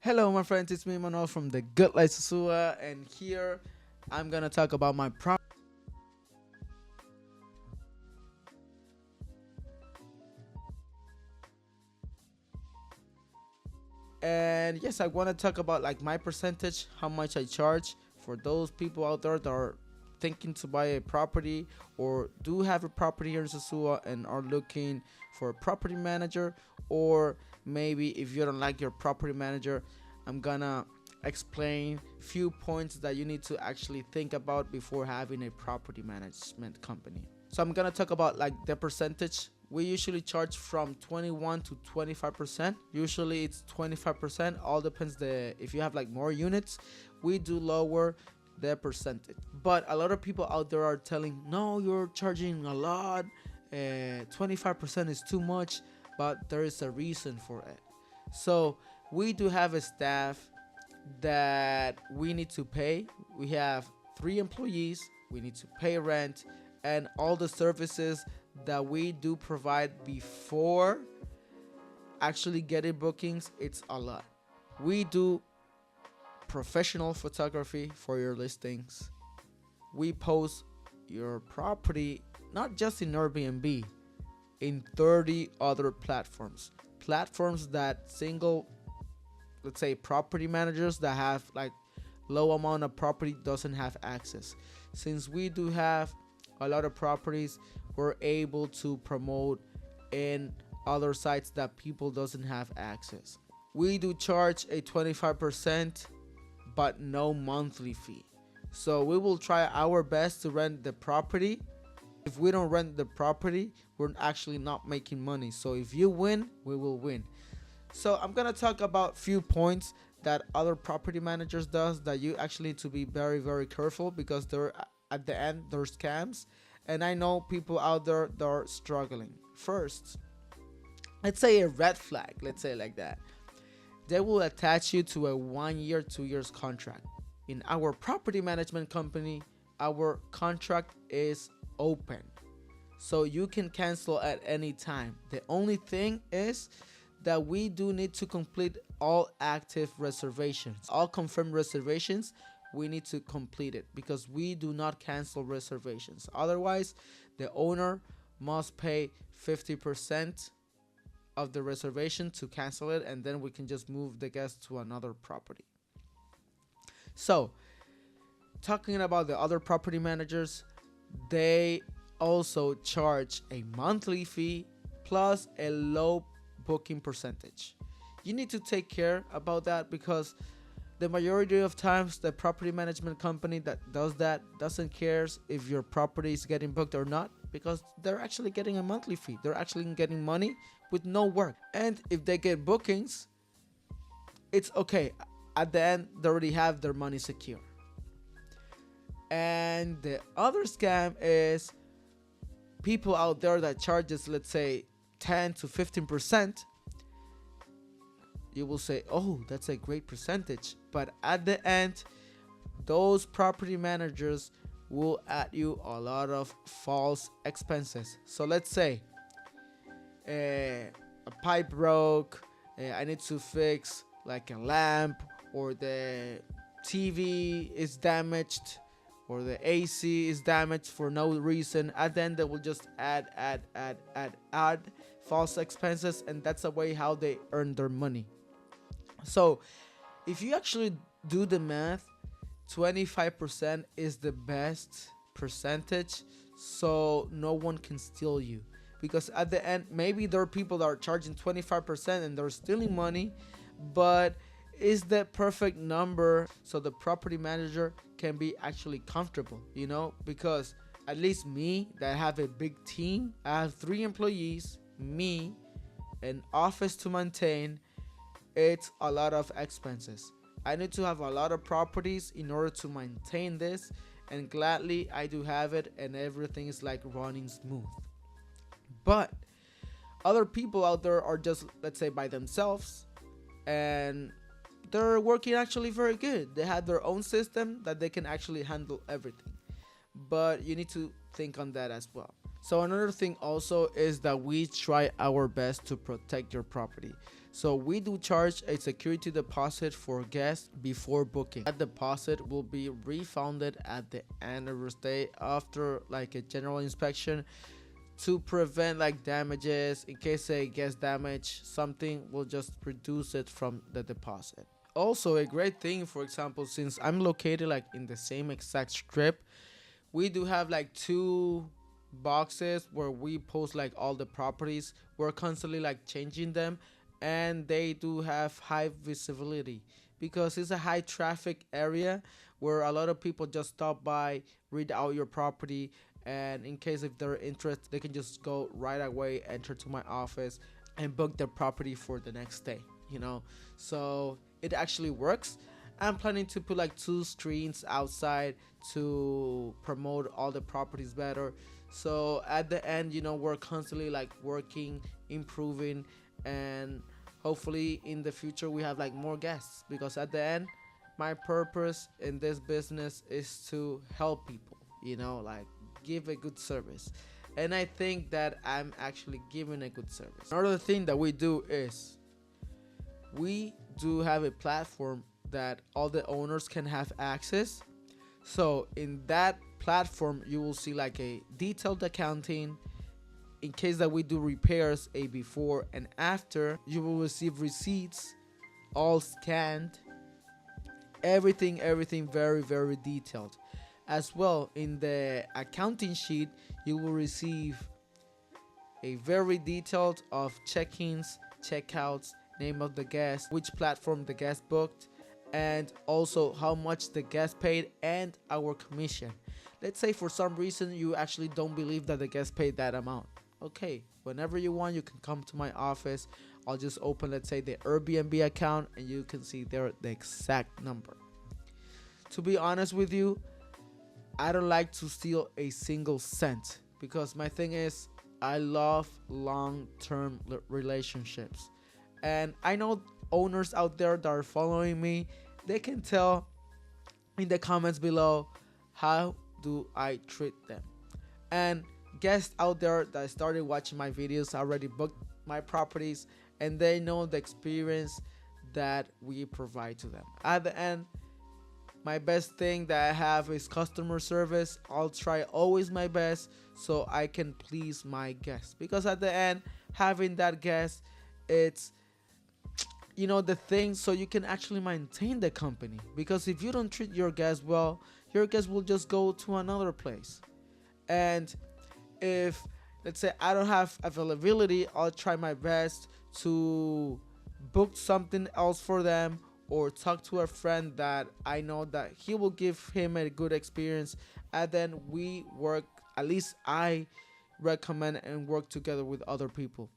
Hello, my friends. It's me, Manuel from the Good Life Susua, and here I'm gonna talk about my property. And yes, I want to talk about like my percentage, how much I charge for those people out there that are thinking to buy a property or do have a property here in Susua and are looking for a property manager, or maybe if you don't like your property manager, I'm gonna explain few points that you need to actually think about before having a property management company. So I'm gonna talk about like the percentage. We usually charge from 21 to 25%. Usually it's 25%. All depends the if you have like more units, we do lower the percentage. But a lot of people out there are telling, no, you're charging a lot. 25% is too much, but there is a reason for it. So we do have a staff that we need to pay. We have 3 employees. We need to pay rent and all the services that we do provide before actually getting bookings. It's a lot. We do professional photography for your listings. We post your property not just in Airbnb, in 30 other platforms that single, let's say, property managers that have like low amount of property doesn't have access. Since we do have a lot of properties, we're able to promote in other sites that people doesn't have access. We do charge a 25% but no monthly fee. So we will try our best to rent the property. If we don't rent the property, we're actually not making money. So if you win, we will win. So I'm gonna talk about few points that other property managers does that you actually need to be very very careful, because they're at the end they're scams, and I know people out there that are struggling. First, let's say a red flag, let's say like that. They will attach you to a 1 year, 2 years contract. In our property management company, our contract is open, so you can cancel at any time. The only thing is that we do need to complete all active reservations, all confirmed reservations. We need to complete it because we do not cancel reservations. Otherwise, the owner must pay 50% of the reservation to cancel it, and then we can just move the guest to another property. So, talking about the other property managers, they also charge a monthly fee plus a low booking percentage. You need to take care about that, because the majority of times the property management company that does that doesn't care if your property is getting booked or not, because they're actually getting a monthly fee. They're actually getting money with no work. And if they get bookings, it's okay. At the end, they already have their money secure. And the other scam is people out there that charges, let's say, 10 to 15%. You will say, oh, that's a great percentage. But at the end, those property managers will add you a lot of false expenses. So let's say a pipe broke, I need to fix like a lamp, or the TV is damaged, or the AC is damaged for no reason. At the end, they will just add false expenses, and that's the way how they earn their money. So if you actually do the math, 25% is the best percentage, so no one can steal you. Because at the end, maybe there are people that are charging 25% and they're stealing money, but is the perfect number so the property manager can be actually comfortable, because at least me, that have a big team, I have 3 employees, me, an office to maintain. It's a lot of expenses. I need to have a lot of properties in order to maintain this, and gladly I do have it, and everything is like running smooth. But other people out there are just, let's say, by themselves, and they're working actually very good. They have their own system that they can actually handle everything. But you need to think on that as well. So another thing also is that we try our best to protect your property. So we do charge a security deposit for guests before booking. That deposit will be refunded at the end of your stay after like a general inspection, to prevent like damages. In case a guest damage something, we'll just reduce it from the deposit. Also, a great thing, for example, since I'm located like in the same exact strip, we do have like two boxes where we post like all the properties. We're constantly like changing them, and they do have high visibility because it's a high traffic area where a lot of people just stop by, read out your property, and in case if they're interested, they can just go right away, enter to my office, and book their property for the next day, you know. So it actually works. I'm planning to put like two screens outside to promote all the properties better. So at the end, you know, we're constantly like working, improving, and hopefully in the future we have like more guests, because at the end, my purpose in this business is to help people, you know, like give a good service. And I think that I'm actually giving a good service. Another thing that we do is we do have a platform that all the owners can have access. So in that platform, you will see like a detailed accounting. In case that we do repairs, a before and after, you will receive receipts, all scanned, everything very detailed. As well, in the accounting sheet, you will receive a very detailed of check-ins, checkouts, name of the guest, which platform the guest booked, and also how much the guest paid and our commission. Let's say for some reason you actually don't believe that the guest paid that amount. Okay, whenever you want, you can come to my office. I'll just open, let's say, the Airbnb account, and you can see there the exact number. To be honest with you, I don't like to steal a single cent, because my thing is I love long-term relationships. And I know owners out there that are following me, they can tell in the comments below how do I treat them. And guests out there that started watching my videos already booked my properties, and they know the experience that we provide to them. At the end, my best thing that I have is customer service. I'll try always my best so I can please my guests, because at the end, having that guest, it's, you know, the thing, so you can actually maintain the company. Because if you don't treat your guests well, your guests will just go to another place. And if, let's say, I don't have availability, I'll try my best to book something else for them, or talk to a friend that I know that he will give him a good experience. And then we work, at least I recommend and work together with other people,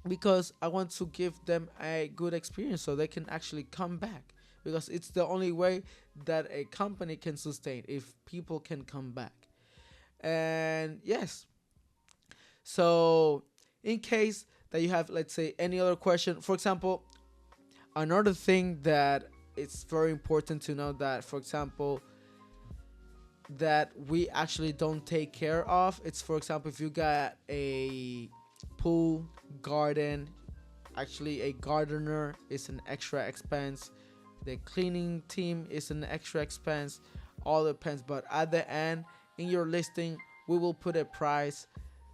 because I want to give them a good experience so they can actually come back, because it's the only way that a company can sustain, if people can come back. And yes, so in case that you have, let's say, any other question, for example, another thing that it's very important to know, that for example that we actually don't take care of, it's, for example, if you got a pool garden, actually a gardener is an extra expense, the cleaning team is an extra expense, all depends. But at the end, in your listing, we will put a price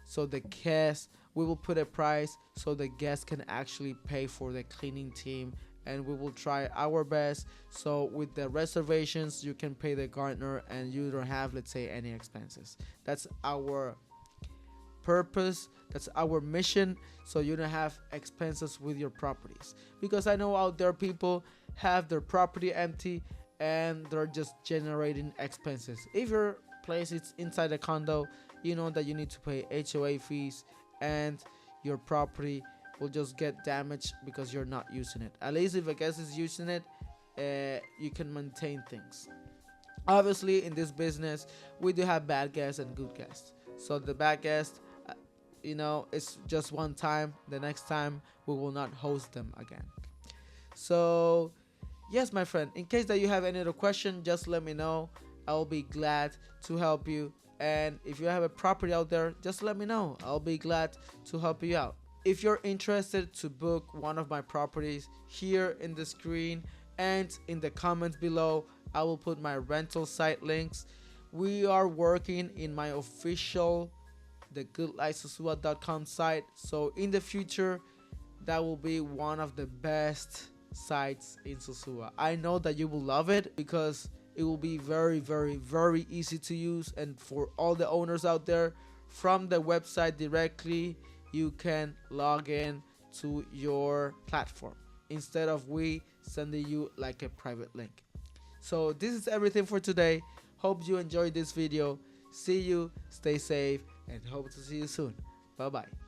so the guest, we will put a price so the guest can actually pay for the cleaning team, and we will try our best so with the reservations you can pay the gardener and you don't have, let's say, any expenses. That's our purpose, that's our mission, so you don't have expenses with your properties. Because I know out there people have their property empty and they're just generating expenses. If your place is inside a condo, you know that you need to pay HOA fees, and your property will just get damaged because you're not using it. At least if a guest is using it, you can maintain things. Obviously, in this business, we do have bad guests and good guests. So the bad guests, you know, it's just one time. The next time, we will not host them again. So, yes, my friend, in case that you have any other question, just let me know. I'll be glad to help you. And if you have a property out there, just let me know. I'll be glad to help you out. if you're interested to book one of my properties, here in the screen and in the comments below, I will put my rental site links. We are working in my official thegoodlifesosua.com site, so in the future that will be one of the best sites in Sosua. I know that you will love it because it will be very, very, very easy to use, and for all the owners out there, from the website directly you can log in to your platform instead of we sending you like a private link. So this is everything for today. Hope you enjoyed this video. See you, stay safe, and hope to see you soon. Bye bye.